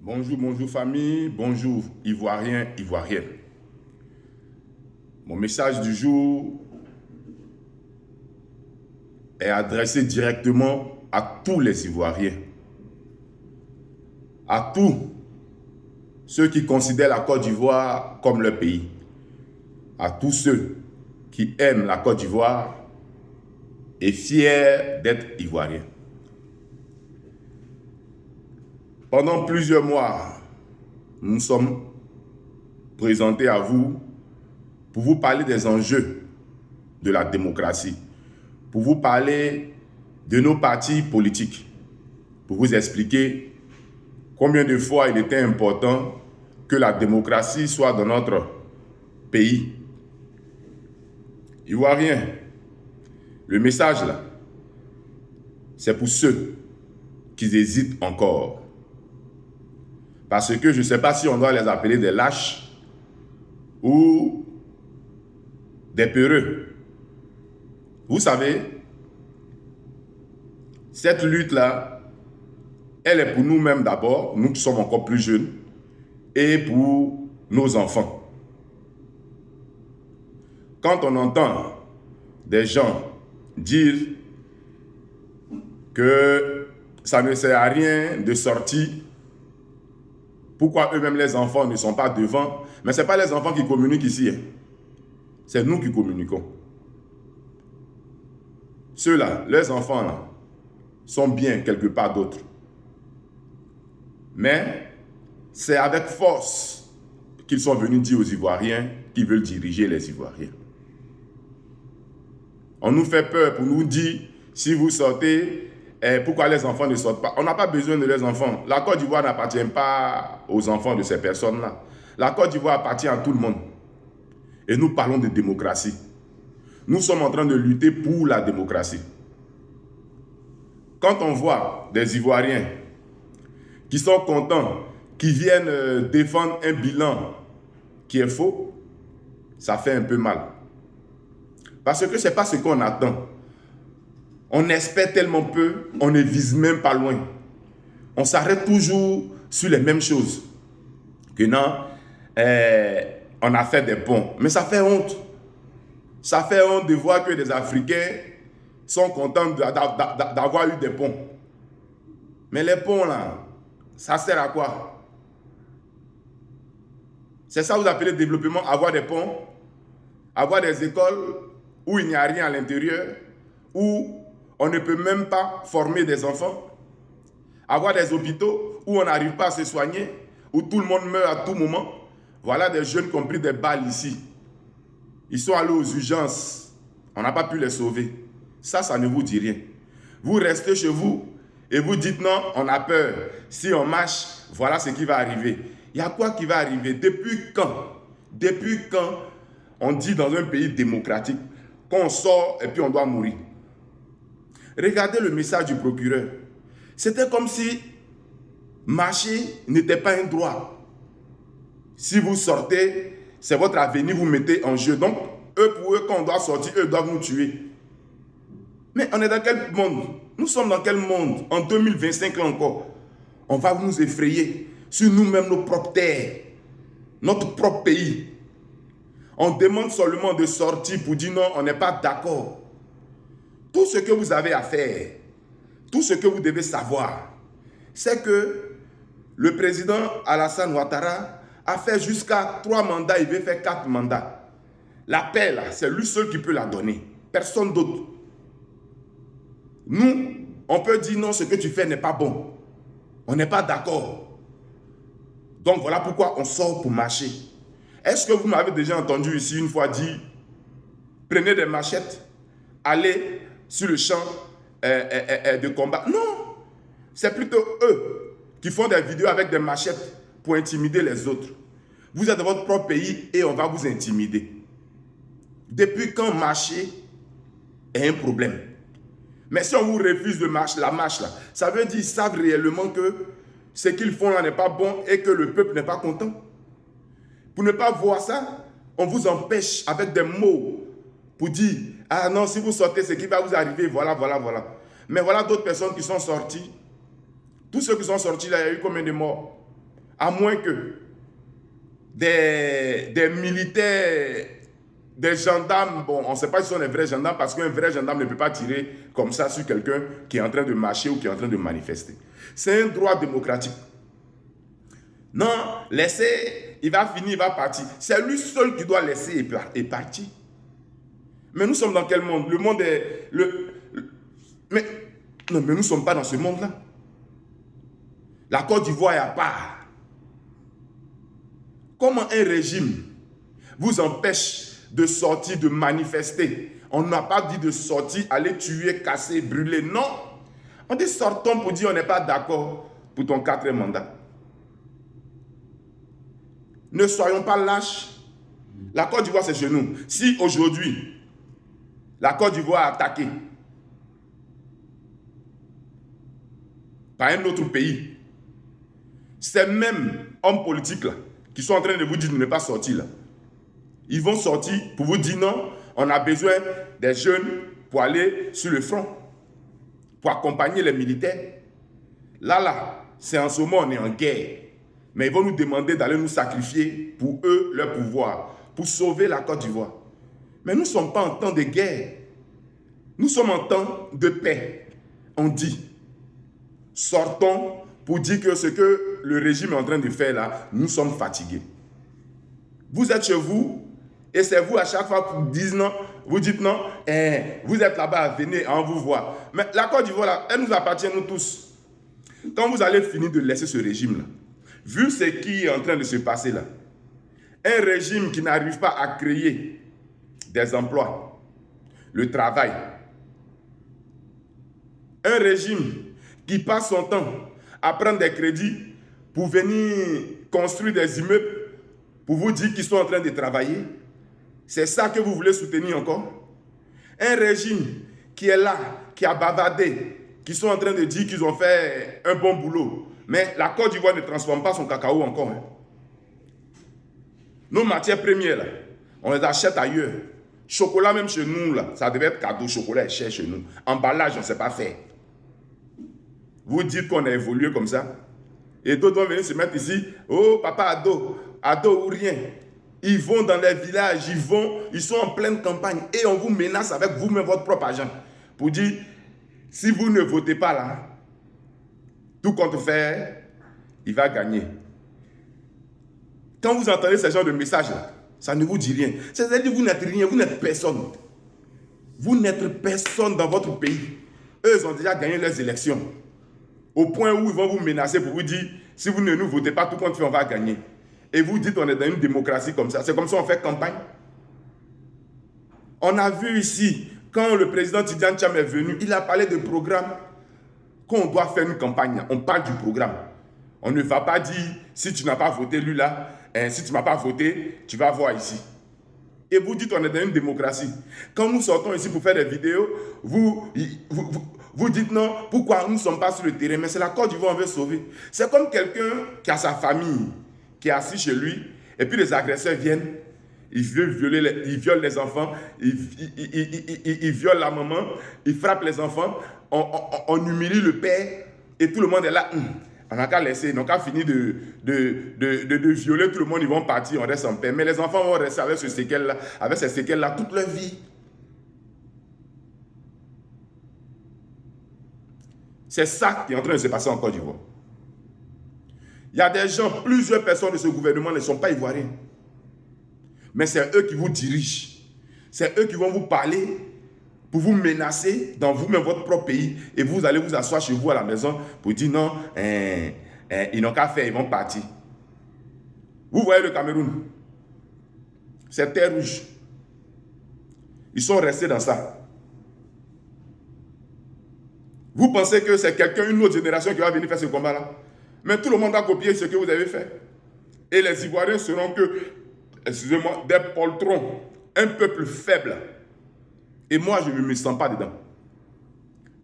Bonjour, bonjour famille, bonjour Ivoiriens, Ivoiriennes. Mon message du jour est adressé directement à tous les Ivoiriens, à tous ceux qui considèrent la Côte d'Ivoire comme leur pays, à tous ceux qui aiment la Côte d'Ivoire et fiers d'être Ivoiriens. Pendant plusieurs mois, nous sommes présentés à vous pour vous parler des enjeux de la démocratie, pour vous parler de nos partis politiques, pour vous expliquer combien de fois il était important que la démocratie soit dans notre pays. Ivoiriens, le message là, c'est pour ceux qui hésitent encore. Parce que je ne sais pas si on doit les appeler des lâches ou des peureux. Vous savez, cette lutte-là, elle est pour nous-mêmes d'abord, nous qui sommes encore plus jeunes, et pour nos enfants. Quand on entend des gens dire que ça ne sert à rien de sortir, pourquoi eux-mêmes les enfants ne sont pas devant? Mais ce n'est pas les enfants qui communiquent ici, hein. C'est nous qui communiquons. Ceux-là, les enfants là, sont bien quelque part d'autre. Mais c'est avec force qu'ils sont venus dire aux Ivoiriens qu'ils veulent diriger les Ivoiriens. On nous fait peur pour nous dire, si vous sortez, pourquoi les enfants ne sortent pas? On n'a pas besoin de les enfants. La Côte d'Ivoire n'appartient pas aux enfants de ces personnes-là. La Côte d'Ivoire appartient à tout le monde. Et nous parlons de démocratie. Nous sommes en train de lutter pour la démocratie. Quand on voit des Ivoiriens qui sont contents, qui viennent défendre un bilan qui est faux, ça fait un peu mal. Parce que ce n'est pas ce qu'on attend. On espère tellement peu, on ne vise même pas loin. On s'arrête toujours sur les mêmes choses. Que non, on a fait des ponts. Mais ça fait honte. Ça fait honte de voir que des Africains sont contents d'avoir eu des ponts. Mais les ponts là, ça sert à quoi? C'est ça que vous appelez développement, avoir des ponts, avoir des écoles où il n'y a rien à l'intérieur, où on ne peut même pas former des enfants, avoir des hôpitaux où on n'arrive pas à se soigner, où tout le monde meurt à tout moment. Voilà des jeunes qui ont pris des balles ici. Ils sont allés aux urgences. On n'a pas pu les sauver. Ça ne vous dit rien. Vous restez chez vous et vous dites non, on a peur. Si on marche, voilà ce qui va arriver. Il y a quoi qui va arriver? Depuis quand on dit dans un pays démocratique qu'on sort et puis on doit mourir? Regardez le message du procureur. C'était comme si marcher n'était pas un droit. Si vous sortez, c'est votre avenir, vous mettez en jeu. Donc, pour eux, quand on doit sortir, eux doivent nous tuer. Mais on est dans quel monde? Nous sommes dans quel monde? En 2025 là encore, on va nous effrayer sur nous-mêmes, nos propres terres, notre propre pays. On demande seulement de sortir pour dire non, on n'est pas d'accord. Tout ce que vous avez à faire, tout ce que vous devez savoir, c'est que le président Alassane Ouattara a fait jusqu'à 3 mandats, il veut faire 4 mandats. La paix, là, c'est lui seul qui peut la donner. Personne d'autre. Nous, on peut dire non, ce que tu fais n'est pas bon. On n'est pas d'accord. Donc voilà pourquoi on sort pour marcher. Est-ce que vous m'avez déjà entendu ici une fois dire, prenez des machettes, allez sur le champ de combat? Non, c'est plutôt eux qui font des vidéos avec des machettes pour intimider les autres. Vous êtes dans votre propre pays et on va vous intimider. Depuis quand marcher est un problème? Mais si on vous refuse de marcher, la marche là, ça veut dire qu'ils savent réellement que ce qu'ils font là n'est pas bon et que le peuple n'est pas content. Pour ne pas voir ça, on vous empêche avec des mots pour dire « Ah non, si vous sortez, ce qui va vous arriver, voilà, voilà, voilà. » Mais voilà d'autres personnes qui sont sorties. Tous ceux qui sont sortis là, il y a eu combien de morts? À moins que des militaires, des gendarmes, bon, on ne sait pas si ce sont des vrais gendarmes, parce qu'un vrai gendarme ne peut pas tirer comme ça sur quelqu'un qui est en train de marcher ou qui est en train de manifester. C'est un droit démocratique. Non, laissez, il va finir, il va partir. C'est lui seul qui doit laisser et partir. Mais nous sommes dans quel monde? Le monde est... mais nous ne sommes pas dans ce monde-là. La Côte d'Ivoire est à part. Comment un régime vous empêche de sortir, de manifester? On n'a pas dit de sortir, aller tuer, casser, brûler. Non. On dit sortons pour dire on n'est pas d'accord pour ton 4e mandat. Ne soyons pas lâches. La Côte d'Ivoire, c'est chez nous. Si aujourd'hui, la Côte d'Ivoire est attaquée par un autre pays, ces mêmes hommes politiques là, qui sont en train de vous dire de ne pas sortir là, ils vont sortir pour vous dire non, on a besoin des jeunes pour aller sur le front, pour accompagner les militaires. Là, c'est en ce moment on est en guerre. Mais ils vont nous demander d'aller nous sacrifier pour eux, leur pouvoir, pour sauver la Côte d'Ivoire. Mais nous ne sommes pas en temps de guerre. Nous sommes en temps de paix. On dit, sortons pour dire que ce que le régime est en train de faire là, nous sommes fatigués. Vous êtes chez vous et c'est vous à chaque fois qui dites non, vous dites non, vous êtes là-bas, venez, on vous voit. Mais la Côte d'Ivoire là, elle nous appartient nous tous. Quand vous allez finir de laisser ce régime là, vu ce qui est en train de se passer là, un régime qui n'arrive pas à créer des emplois, le travail, un régime qui passe son temps à prendre des crédits pour venir construire des immeubles, pour vous dire qu'ils sont en train de travailler, c'est ça que vous voulez soutenir encore? Un régime qui est là, qui a bavardé, qui sont en train de dire qu'ils ont fait un bon boulot, mais la Côte d'Ivoire ne transforme pas son cacao encore. Nos matières premières, là, on les achète ailleurs. Chocolat, même chez nous, là, ça devait être cadeau. Chocolat est cher chez nous. Emballage, on ne sait pas faire. Vous dites qu'on a évolué comme ça. Et d'autres vont venir se mettre ici. Oh, papa ado, ado ou rien. Ils vont dans les villages, ils sont en pleine campagne. Et on vous menace avec vous-même votre propre argent. Pour dire, si vous ne votez pas là, tout compte faire, il va gagner. Quand vous entendez ce genre de message là, ça ne vous dit rien. C'est-à-dire que vous n'êtes rien, vous n'êtes personne. Vous n'êtes personne dans votre pays. Eux, ils ont déjà gagné leurs élections. Au point où ils vont vous menacer pour vous dire, si vous ne nous votez pas, tout compte fait, on va gagner. Et vous dites, on est dans une démocratie comme ça. C'est comme ça qu'on fait campagne. On a vu ici, quand le président Tidjane Tcham est venu, il a parlé de programme. Quand on doit faire une campagne, on parle du programme. On ne va pas dire, si tu n'as pas voté lui là, si tu ne m'as pas voté, tu vas voir ici. Et vous dites, on est dans une démocratie. Quand nous sortons ici pour faire des vidéos, vous dites non, pourquoi nous ne sommes pas sur le terrain? Mais c'est la Côte d'Ivoire qu'on veut sauver. C'est comme quelqu'un qui a sa famille, qui est assis chez lui, et puis les agresseurs viennent, ils violent les enfants, ils violent la maman, ils frappent les enfants, on humilie le père, et tout le monde est là. On n'a qu'à laisser, on n'a qu'à finir de violer tout le monde, ils vont partir, on reste en paix. Mais les enfants vont rester avec ces séquelles-là toute leur vie. C'est ça qui est en train de se passer en Côte d'Ivoire. Il y a des gens, plusieurs personnes de ce gouvernement ne sont pas ivoiriens. Mais c'est eux qui vous dirigent. C'est eux qui vont vous parler pour vous menacer dans vous-même, votre propre pays. Et vous allez vous asseoir chez vous à la maison pour dire non, ils n'ont qu'à faire, ils vont partir. Vous voyez le Cameroun. C'est terre rouge. Ils sont restés dans ça. Vous pensez que c'est quelqu'un, une autre génération qui va venir faire ce combat-là? Mais tout le monde va copier ce que vous avez fait. Et les Ivoiriens seront que, excusez-moi, des poltrons, un peuple faible. Et moi, je ne me sens pas dedans.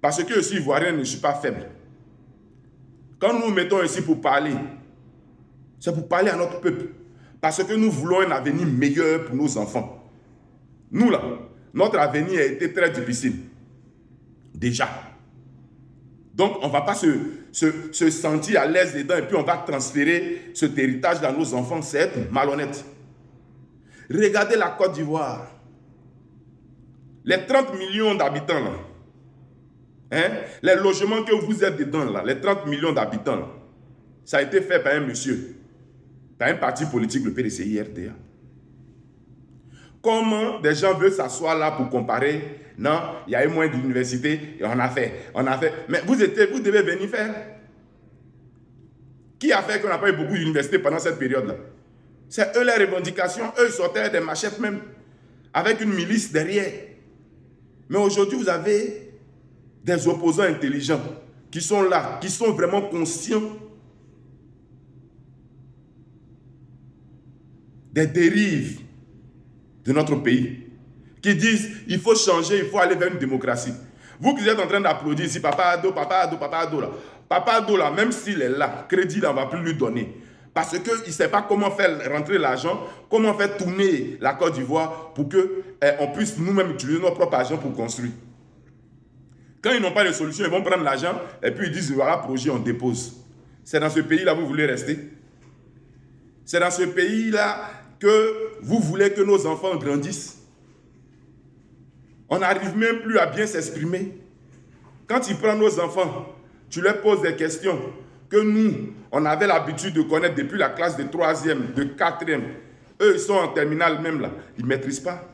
Parce que je suis Ivoirien, je ne suis pas faible. Quand nous nous mettons ici pour parler, c'est pour parler à notre peuple. Parce que nous voulons un avenir meilleur pour nos enfants. Nous, là, notre avenir a été très difficile. Déjà. Donc, on ne va pas se sentir à l'aise dedans et puis on va transférer cet héritage à nos enfants, c'est être malhonnête. Regardez la Côte d'Ivoire. Les 30 millions d'habitants, là, hein, les logements que vous êtes dedans, là, les 30 millions d'habitants, là, ça a été fait par un monsieur, par un parti politique, le PDCI-RDA. Comment des gens veulent s'asseoir là pour comparer? Non, il y a eu moins d'universités et on a fait. Mais vous devez venir faire. Qui a fait qu'on n'a pas eu beaucoup d'universités pendant cette période-là? C'est eux les revendications. Eux, ils sortaient des machettes même, avec une milice derrière. Mais aujourd'hui, vous avez des opposants intelligents qui sont là, qui sont vraiment conscients des dérives de notre pays, qui disent il faut changer, il faut aller vers une démocratie. Vous qui êtes en train d'applaudir ici, Papa Ado là. Papa Ado là, même s'il est là, crédit là, on ne va plus lui donner. Parce qu'il ne sait pas comment faire rentrer l'argent, comment faire tourner la Côte d'Ivoire pour qu'on puisse nous-mêmes utiliser notre propre argent pour construire. Quand ils n'ont pas de solution, ils vont prendre l'argent et puis ils disent voilà, projet, on dépose. C'est dans ce pays-là que vous voulez rester? C'est dans ce pays-là que vous voulez que nos enfants grandissent? On n'arrive même plus à bien s'exprimer. Quand tu prends nos enfants, tu leur poses des questions que nous, on avait l'habitude de connaître depuis la classe de 3e, de 4e. Eux, ils sont en terminale même là. Ils ne maîtrisent pas.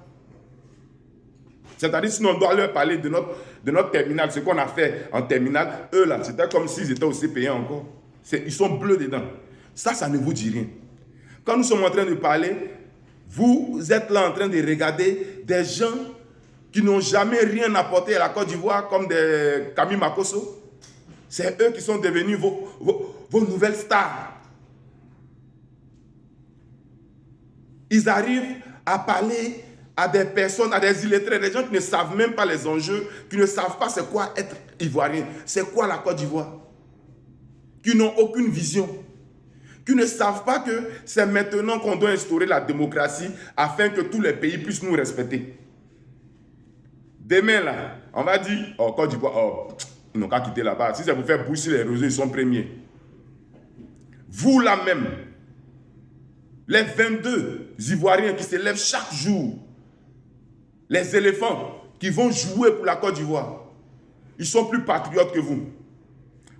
C'est-à-dire, sinon on doit leur parler de notre terminale, ce qu'on a fait en terminale. Eux là, c'était comme s'ils étaient au CP1 encore. Ils sont bleus dedans. Ça ne vous dit rien. Quand nous sommes en train de parler, vous êtes là en train de regarder des gens qui n'ont jamais rien apporté à la Côte d'Ivoire, comme des Camille Makosso. C'est eux qui sont devenus vos nouvelles stars. Ils arrivent à parler à des personnes, à des illettrés, des gens qui ne savent même pas les enjeux, qui ne savent pas c'est quoi être ivoirien, c'est quoi la Côte d'Ivoire, qui n'ont aucune vision, qui ne savent pas que c'est maintenant qu'on doit instaurer la démocratie afin que tous les pays puissent nous respecter. Demain, là, on va dire, oh, Côte d'Ivoire, oh, ils n'ont qu'à quitter là-bas. Si ça vous fait boucher les réseaux, ils sont premiers. Vous, là même, les 22 Ivoiriens qui se lèvent chaque jour, les éléphants qui vont jouer pour la Côte d'Ivoire, ils sont plus patriotes que vous.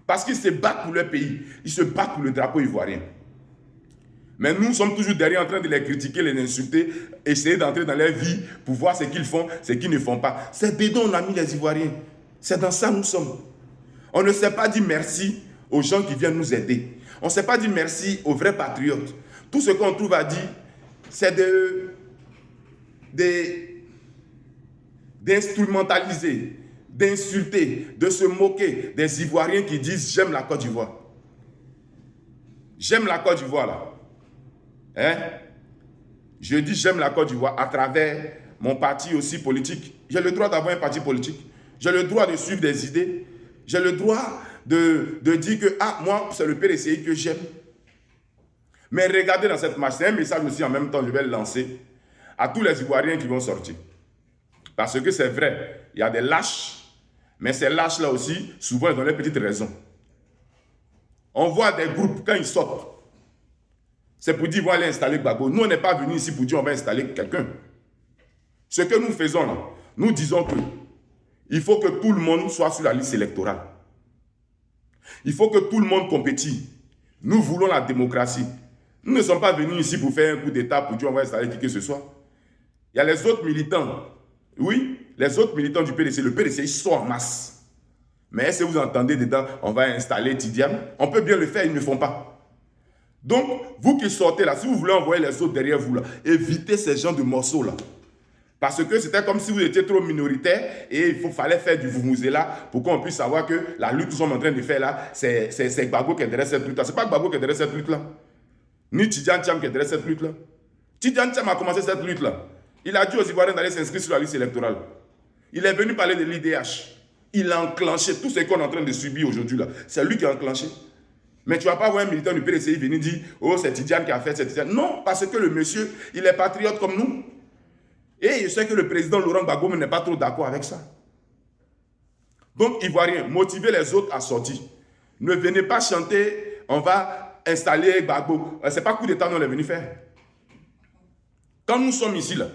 Parce qu'ils se battent pour leur pays. Ils se battent pour le drapeau ivoirien. Mais nous sommes toujours derrière en train de les critiquer, les insulter, essayer d'entrer dans leur vie pour voir ce qu'ils font, ce qu'ils ne font pas. C'est dedans on a mis les Ivoiriens. C'est dans ça nous sommes. On ne sait pas dire merci aux gens qui viennent nous aider. On ne sait pas dire merci aux vrais patriotes. Tout ce qu'on trouve à dire, c'est d'instrumentaliser, d'insulter, de se moquer des Ivoiriens qui disent « j'aime la Côte d'Ivoire ». J'aime la Côte d'Ivoire là. Hein? Je dis j'aime la Côte d'Ivoire à travers mon parti aussi politique. J'ai le droit d'avoir un parti politique. J'ai le droit de suivre des idées. J'ai le droit de dire que moi, c'est le PDCI que j'aime. Mais regardez dans cette marche, c'est un message aussi en même temps, je vais le lancer à tous les Ivoiriens qui vont sortir. Parce que c'est vrai, il y a des lâches, mais ces lâches-là aussi, souvent, ils ont leurs petites raisons. On voit des groupes, quand ils sortent, c'est pour dire, ils vont aller installer Gbagbo. Nous, on n'est pas venus ici pour dire, on va installer quelqu'un. Ce que nous faisons là, nous disons que il faut que tout le monde soit sur la liste électorale. Il faut que tout le monde compétit. Nous voulons la démocratie. Nous ne sommes pas venus ici pour faire un coup d'État, pour dire, on va installer qui que ce soit. Il y a les autres militants. Oui, les autres militants du PDC, le PDC, ils sont en masse. Mais est-ce que vous entendez dedans, on va installer Tidiane? On peut bien le faire, ils ne font pas. Donc, vous qui sortez là, si vous voulez envoyer les autres derrière vous là, évitez ces genres de morceaux là. Parce que c'était comme si vous étiez trop minoritaire et il fallait faire du vouvouzela pour qu'on puisse savoir que la lutte que nous sommes en train de faire là, c'est Gbagbo qui est derrière cette lutte là. Ce n'est pas Gbagbo qui est derrière cette lutte là. Ni Tidiane Thiam qui est derrière cette lutte là. Tidiane Thiam a commencé cette lutte là. Il a dit aux Ivoiriens d'aller s'inscrire sur la liste électorale. Il est venu parler de l'IDH. Il a enclenché tout ce qu'on est en train de subir aujourd'hui là. C'est lui qui a enclenché. Mais tu ne vas pas voir un militant du PDCI venir dire « Oh, c'est Tidiane qui a fait, c'est Tidiane ». Non, parce que le monsieur, il est patriote comme nous. Et je sais que le président Laurent Gbagbo n'est pas trop d'accord avec ça. Donc, Ivoiriens, motivez les autres à sortir. Ne venez pas chanter, on va installer Gbagbo. Ce n'est pas coup d'État qu'on est venu faire. Quand nous sommes ici, là,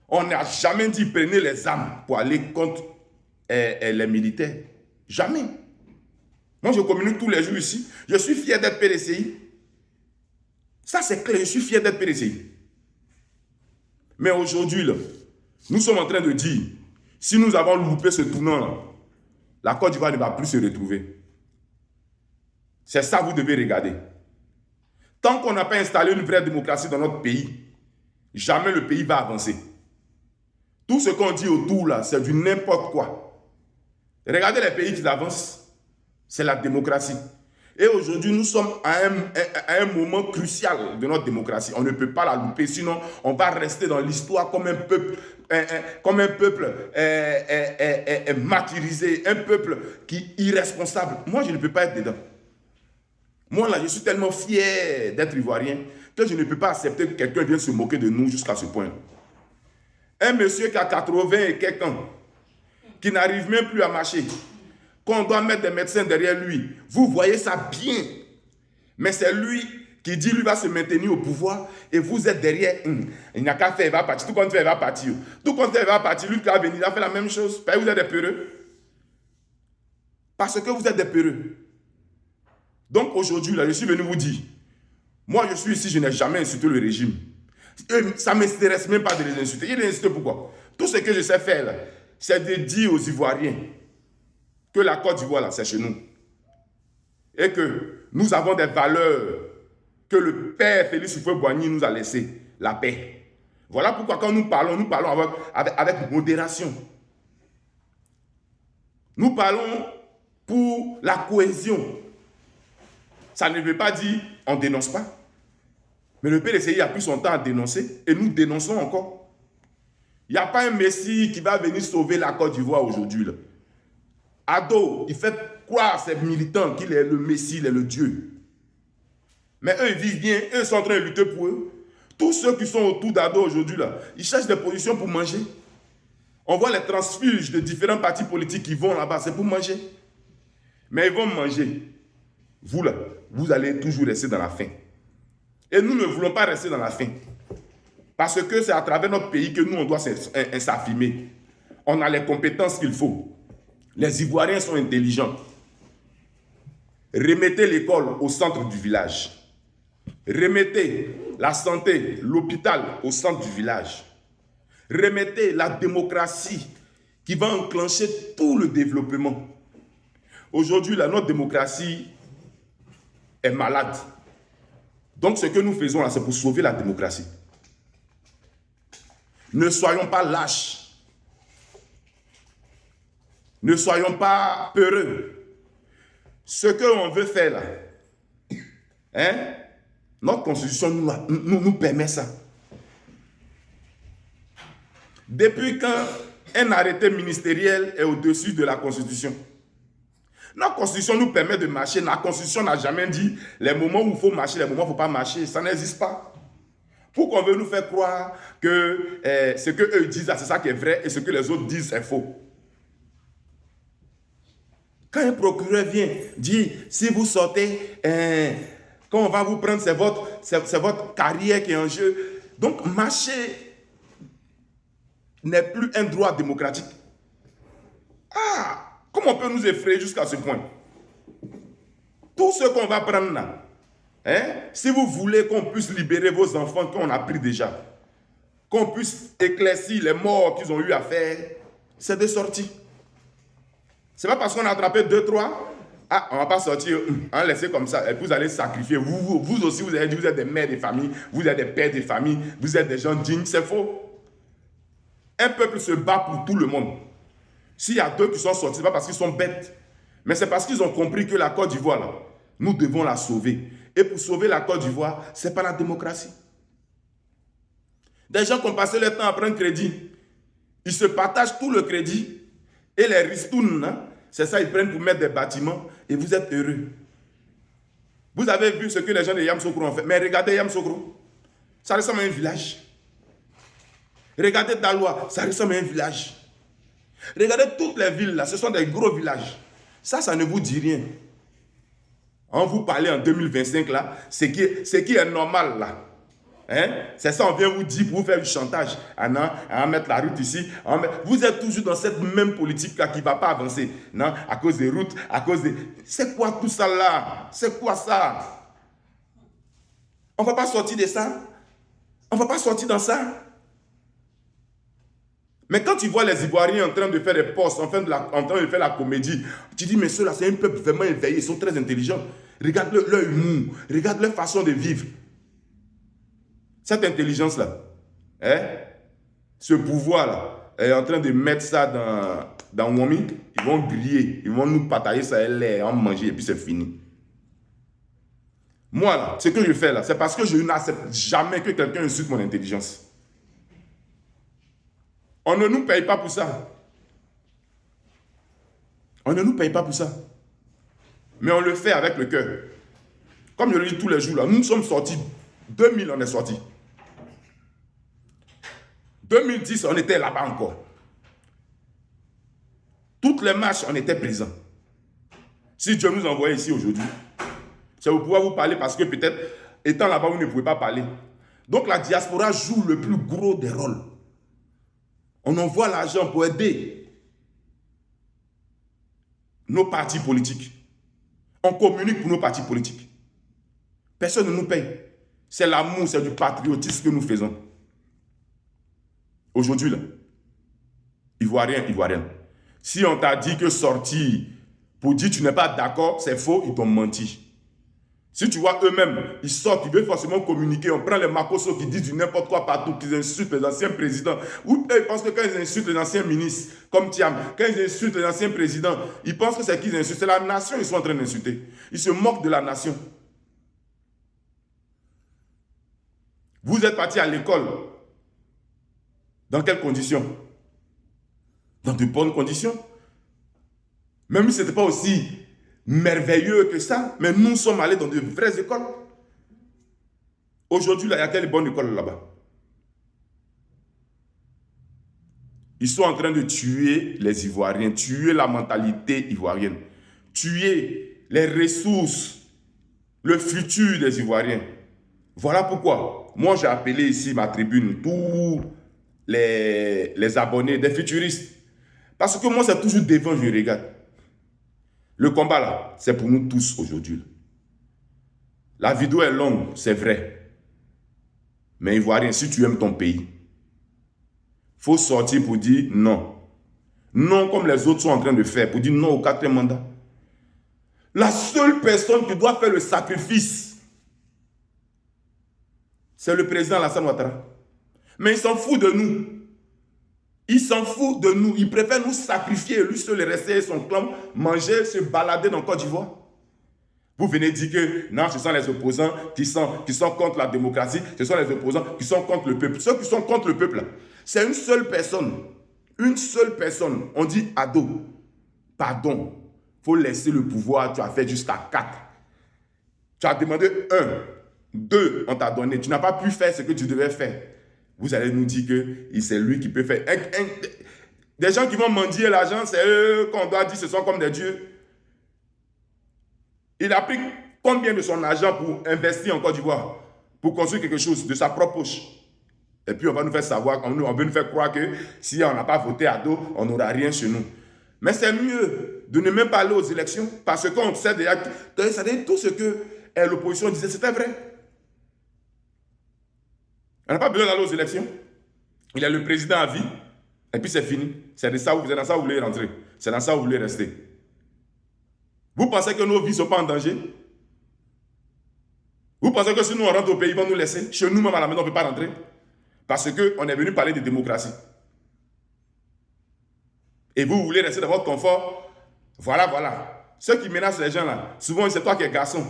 on n'a jamais dit prenez les armes pour aller contre les militaires. Jamais. Moi, je communique tous les jours ici. Je suis fier d'être PDCI. Ça, c'est clair, je suis fier d'être PDCI. Mais aujourd'hui, là, nous sommes en train de dire, si nous avons loupé ce tournant-là, la Côte d'Ivoire ne va plus se retrouver. C'est ça que vous devez regarder. Tant qu'on n'a pas installé une vraie démocratie dans notre pays, jamais le pays va avancer. Tout ce qu'on dit autour, là, c'est du n'importe quoi. Regardez les pays qui avancent, c'est la démocratie. Et aujourd'hui, nous sommes à un moment crucial de notre démocratie. On ne peut pas la louper, sinon on va rester dans l'histoire comme un peuple, martyrisé, un peuple qui est irresponsable. Moi, je ne peux pas être dedans. Moi, là, je suis tellement fier d'être ivoirien que je ne peux pas accepter que quelqu'un vienne se moquer de nous jusqu'à ce point. Un monsieur qui a 80 et quelques ans, qui n'arrive même plus à marcher, qu'on doit mettre des médecins derrière lui. Vous voyez ça bien. Mais c'est lui qui dit lui va se maintenir au pouvoir et vous êtes derrière. Il n'a qu'à faire, il va partir. Tout compte fait, il va partir. Tout compte fait, il va partir. Lui qui va venir, il a fait la même chose. Parce que vous êtes des peureux. Parce que vous êtes des peureux. Donc aujourd'hui, là, je suis venu vous dire, moi je suis ici, je n'ai jamais insulté le régime. Ça ne m'intéresse même pas de les insulter. Il les insulte pourquoi? Tout ce que je sais faire, là, c'est de dire aux Ivoiriens que la Côte d'Ivoire, là, c'est chez nous. Et que nous avons des valeurs que le père Félix Houphouët-Boigny nous a laissées. La paix. Voilà pourquoi quand nous parlons avec modération. Nous parlons pour la cohésion. Ça ne veut pas dire on ne dénonce pas. Mais le PDCI a pris son temps à dénoncer et nous dénonçons encore. Il n'y a pas un messie qui va venir sauver la Côte d'Ivoire aujourd'hui, là. Ado, il fait croire à ses militants qu'il est le Messie, il est le Dieu. Mais eux, ils vivent bien, eux sont en train de lutter pour eux. Tous ceux qui sont autour d'Ado aujourd'hui, là, ils cherchent des positions pour manger. On voit les transfuges de différents partis politiques qui vont là-bas, c'est pour manger. Mais ils vont manger. Vous, là, vous allez toujours rester dans la faim. Et nous ne voulons pas rester dans la faim. Parce que c'est à travers notre pays que nous, on doit s'affirmer. On a les compétences qu'il faut. Les Ivoiriens sont intelligents. Remettez l'école au centre du village. Remettez la santé, l'hôpital au centre du village. Remettez la démocratie qui va enclencher tout le développement. Aujourd'hui, notre démocratie est malade. Donc, ce que nous faisons là, c'est pour sauver la démocratie. Ne soyons pas lâches. Ne soyons pas peureux. Ce qu'on veut faire là, notre constitution nous permet ça. Depuis quand un arrêté ministériel est au-dessus de la constitution? Notre constitution nous permet de marcher. La constitution n'a jamais dit les moments où il faut marcher, les moments où il ne faut pas marcher. Ça n'existe pas. Pourquoi on veut nous faire croire que ce qu'eux disent, c'est ça qui est vrai et ce que les autres disent, c'est faux? Quand un procureur vient dire, si vous sortez, quand on va vous prendre, c'est votre carrière qui est en jeu. Donc, marcher n'est plus un droit démocratique. Comment on peut nous effrayer jusqu'à ce point? Tout ce qu'on va prendre là, si vous voulez qu'on puisse libérer vos enfants qu'on a pris déjà, qu'on puisse éclaircir les morts qu'ils ont eu à faire, c'est des sorties. Ce n'est pas parce qu'on a attrapé 2, 3, on ne va pas sortir, on laisser comme ça, et vous allez sacrifier. Vous aussi, vous avez dit, vous êtes des mères de famille, vous êtes des pères de famille, vous êtes des gens dignes, c'est faux. Un peuple se bat pour tout le monde. S'il y a 2 qui sont sortis, ce n'est pas parce qu'ils sont bêtes, mais c'est parce qu'ils ont compris que la Côte d'Ivoire, là, nous devons la sauver. Et pour sauver la Côte d'Ivoire, ce n'est pas la démocratie. Des gens qui ont passé leur temps à prendre crédit, ils se partagent tout le crédit. Et les ristournes, c'est ça, ils prennent pour mettre des bâtiments et vous êtes heureux. Vous avez vu ce que les gens de Yamoussoukro ont fait. Mais regardez Yamoussoukro, ça ressemble à un village. Regardez Daloa, ça ressemble à un village. Regardez toutes les villes là, ce sont des gros villages. Ça ne vous dit rien. On vous parle en 2025 là, ce qui est normal là. Hein? C'est ça, on vient vous dire pour vous faire du chantage. Ah non, on va mettre la route ici. Vous êtes toujours dans cette même politique là qui ne va pas avancer. Non, à cause des routes, à cause des... C'est quoi tout ça là? C'est quoi ça? On ne va pas sortir de ça. On ne va pas sortir dans ça. Mais quand tu vois les Ivoiriens en train de faire des postes, en train de faire la comédie, tu dis, mais ceux-là, c'est un peuple vraiment éveillé, ils sont très intelligents. Regarde leur humour, regarde leur façon de vivre. Cette intelligence-là, hein, ce pouvoir-là, est en train de mettre ça dans Wami. Ils vont griller, ils vont nous patailler ça, en manger, et puis c'est fini. Moi, là, ce que je fais là, c'est parce que je n'accepte jamais que quelqu'un insulte mon intelligence. On ne nous paye pas pour ça. On ne nous paye pas pour ça. Mais on le fait avec le cœur. Comme je le dis tous les jours, là, nous sommes sortis. 2000, on est sortis. 2010, on était là-bas encore. Toutes les marches, on était présents. Si Dieu nous envoyait ici aujourd'hui, c'est pour pouvoir vous parler parce que peut-être, étant là-bas, vous ne pouvez pas parler. Donc la diaspora joue le plus gros des rôles. On envoie l'argent pour aider nos partis politiques. On communique pour nos partis politiques. Personne ne nous paye. C'est l'amour, c'est du patriotisme que nous faisons. Aujourd'hui, là, Ivoirien. Si on t'a dit que sortir pour dire tu n'es pas d'accord, c'est faux, ils t'ont menti. Si tu vois eux-mêmes, ils sortent, ils veulent forcément communiquer, on prend les Makosso qui disent du n'importe quoi partout, qui insultent les anciens présidents. Ou ils pensent que quand ils insultent les anciens ministres, comme Thiam, quand ils insultent les anciens présidents, ils pensent que c'est qu'ils insultent. C'est la nation qu'ils sont en train d'insulter. Ils se moquent de la nation. Vous êtes parti à l'école. Dans quelles conditions? Dans de bonnes conditions. Même si ce n'était pas aussi merveilleux que ça, mais nous sommes allés dans de vraies écoles. Aujourd'hui, il y a quelle bonne école là-bas? Ils sont en train de tuer les Ivoiriens, tuer la mentalité ivoirienne, tuer les ressources, le futur des Ivoiriens. Voilà pourquoi, moi j'ai appelé ici ma tribune, tous les abonnés, des futuristes. Parce que moi c'est toujours devant, je regarde. Le combat là, c'est pour nous tous aujourd'hui. La vidéo est longue, c'est vrai. Mais Ivoirien, si tu aimes ton pays, il faut sortir pour dire non. Non comme les autres sont en train de faire, pour dire non au 4e mandat. La seule personne qui doit faire le sacrifice, c'est le président Alassane Ouattara. Mais il s'en fout de nous. Il s'en fout de nous. Il préfère nous sacrifier, lui seul rester son clan, manger, se balader dans Côte d'Ivoire. Vous venez dire que non, ce sont les opposants qui sont contre la démocratie, ce sont les opposants qui sont contre le peuple. Ceux qui sont contre le peuple, c'est une seule personne. Une seule personne. On dit ado. Pardon. Il faut laisser le pouvoir. Tu as fait jusqu'à 4. Tu as demandé 1. 2, on t'a donné. Tu n'as pas pu faire ce que tu devais faire. Vous allez nous dire que c'est lui qui peut faire. Des gens qui vont mendier l'argent, c'est eux qu'on doit dire ce sont comme des dieux. Il a pris combien de son argent pour investir en Côte d'Ivoire, pour construire quelque chose de sa propre poche. Et puis on va nous faire savoir, on veut nous faire croire que si on n'a pas voté à dos, on n'aura rien chez nous. Mais c'est mieux de ne même pas aller aux élections, parce qu'on sait déjà, c'est-à-dire tout ce que l'opposition disait, c'était vrai. On n'a pas besoin d'aller aux élections. Il y a le président à vie, et puis c'est fini. C'est dans ça où vous voulez rentrer. C'est dans ça où vous voulez rester. Vous pensez que nos vies ne sont pas en danger? Vous pensez que si nous on rentre au pays, ils vont nous laisser? Chez nous, même à la maison, on ne peut pas rentrer. Parce qu'on est venu parler de démocratie. Et vous voulez rester dans votre confort? Voilà. Ceux qui menacent les gens là, souvent c'est toi qui es garçon.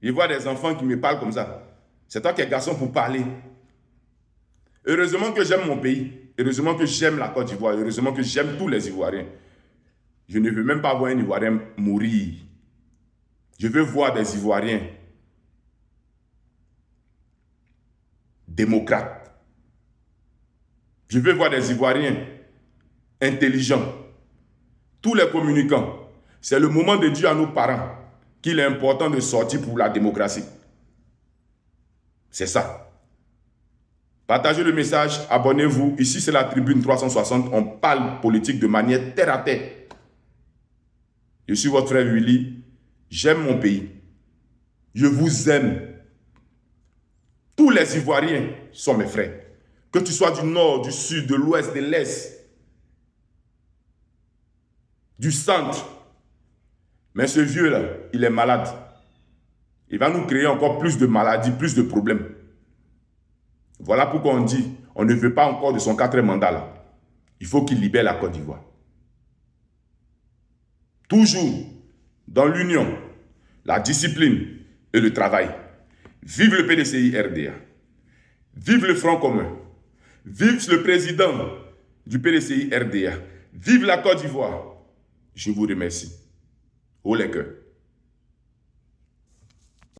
Je vois des enfants qui me parlent comme ça. C'est toi qui es garçon pour parler. Heureusement que j'aime mon pays. Heureusement que j'aime la Côte d'Ivoire. Heureusement que j'aime tous les Ivoiriens. Je ne veux même pas voir un Ivoirien mourir. Je veux voir des Ivoiriens démocrates. Je veux voir des Ivoiriens intelligents. Tous les communicants. C'est le moment de dire à nos parents, qu'il est important de sortir pour la démocratie. C'est ça. Partagez le message, abonnez-vous. Ici, c'est la Tribune 360. On parle politique de manière terre à terre. Je suis votre frère Willy. J'aime mon pays. Je vous aime. Tous les Ivoiriens sont mes frères. Que tu sois du nord, du sud, de l'ouest, de l'est, du centre. Mais ce vieux-là, il est malade. Il va nous créer encore plus de maladies, plus de problèmes. Voilà pourquoi on dit, on ne veut pas encore de son 4e mandat là. Il faut qu'il libère la Côte d'Ivoire. Toujours dans l'union, la discipline et le travail. Vive le PDCI RDA. Vive le Front commun. Vive le président du PDCI RDA. Vive la Côte d'Ivoire. Je vous remercie. Haut les cœurs.